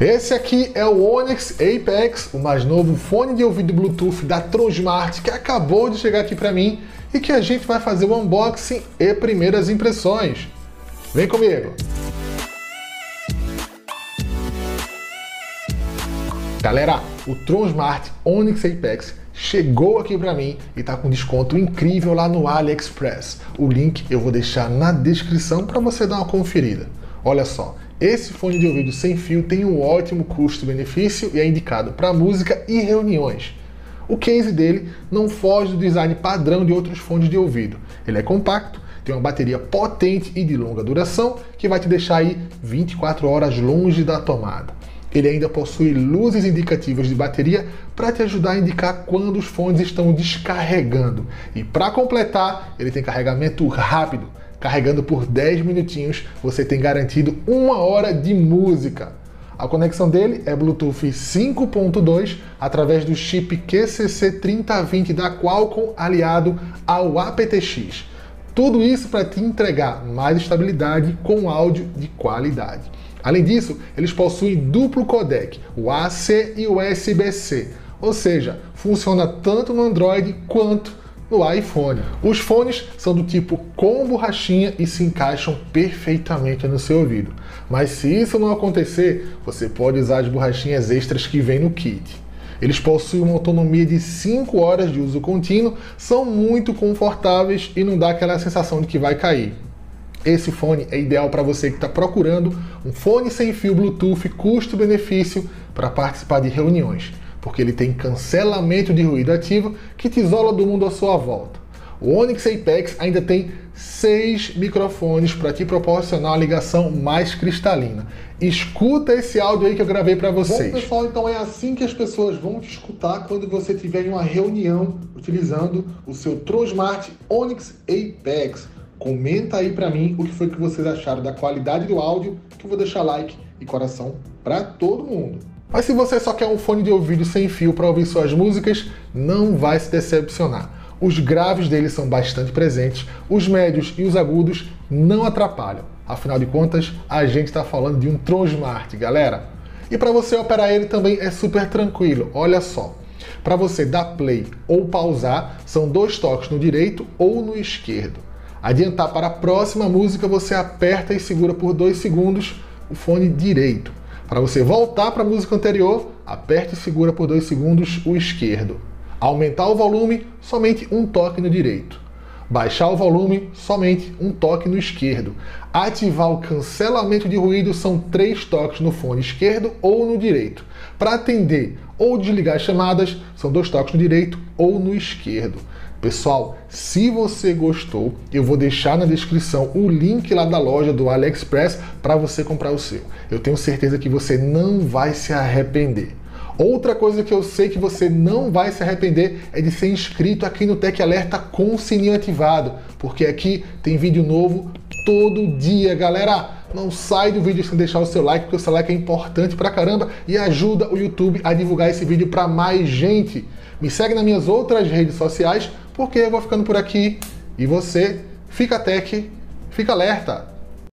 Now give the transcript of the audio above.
Esse aqui é o Onyx Apex, o mais novo fone de ouvido Bluetooth da Tronsmart, que acabou de chegar aqui para mim e que a gente vai fazer o unboxing e primeiras impressões. Vem comigo! Galera, o Tronsmart Onyx Apex chegou aqui para mim e tá com desconto incrível lá no AliExpress. O link eu vou deixar na descrição para você dar uma conferida. Olha só, esse fone de ouvido sem fio tem um ótimo custo-benefício e é indicado para música e reuniões. O case dele não foge do design padrão de outros fones de ouvido. Ele é compacto, tem uma bateria potente e de longa duração que vai te deixar aí 24 horas longe da tomada. Ele ainda possui luzes indicativas de bateria para te ajudar a indicar quando os fones estão descarregando. E para completar, ele tem carregamento rápido. Carregando por 10 minutinhos, você tem garantido 1 hora de música. A conexão dele é Bluetooth 5.2 através do chip QCC3020 da Qualcomm aliado ao aptX. Tudo isso para te entregar mais estabilidade com áudio de qualidade. Além disso, eles possuem duplo codec, o AC e o USB-C, ou seja, funciona tanto no Android quanto no iPhone. Os fones são do tipo com borrachinha e se encaixam perfeitamente no seu ouvido. Mas se isso não acontecer, você pode usar as borrachinhas extras que vem no kit. Eles possuem uma autonomia de 5 horas de uso contínuo, são muito confortáveis e não dá aquela sensação de que vai cair. Esse fone é ideal para você que está procurando um fone sem fio Bluetooth custo-benefício para participar de reuniões, porque ele tem cancelamento de ruído ativo que te isola do mundo à sua volta. O Onyx Apex ainda tem 6 microfones para te proporcionar uma ligação mais cristalina. Escuta esse áudio aí que eu gravei para vocês. Bom, pessoal, então é assim que as pessoas vão te escutar quando você estiver em uma reunião utilizando o seu Tronsmart Onyx Apex. Comenta aí pra mim o que foi que vocês acharam da qualidade do áudio, que eu vou deixar like e coração pra todo mundo. Mas se você só quer um fone de ouvido sem fio para ouvir suas músicas, não vai se decepcionar. Os graves dele são bastante presentes, os médios e os agudos não atrapalham. Afinal de contas, a gente está falando de um Tronsmart, galera. E para você operar ele também é super tranquilo, olha só. Para você dar play ou pausar, são 2 toques no direito ou no esquerdo. Adiantar para a próxima música, você aperta e segura por 2 segundos o fone direito. Para você voltar para a música anterior, aperta e segura por 2 segundos o esquerdo. Aumentar o volume, somente 1 toque no direito. Baixar o volume, somente 1 toque no esquerdo. Ativar o cancelamento de ruído são 3 toques no fone esquerdo ou no direito. Para atender ou desligar as chamadas, são 2 toques no direito ou no esquerdo. Pessoal, se você gostou, eu vou deixar na descrição o link lá da loja do AliExpress para você comprar o seu. Eu tenho certeza que você não vai se arrepender. Outra coisa que eu sei que você não vai se arrepender é de ser inscrito aqui no Tech Alerta com o sininho ativado, porque aqui tem vídeo novo todo dia, galera. Não sai do vídeo sem deixar o seu like, porque o seu like é importante pra caramba e ajuda o YouTube a divulgar esse vídeo para mais gente. Me segue nas minhas outras redes sociais, porque eu vou ficando por aqui e você fica tech, fica alerta.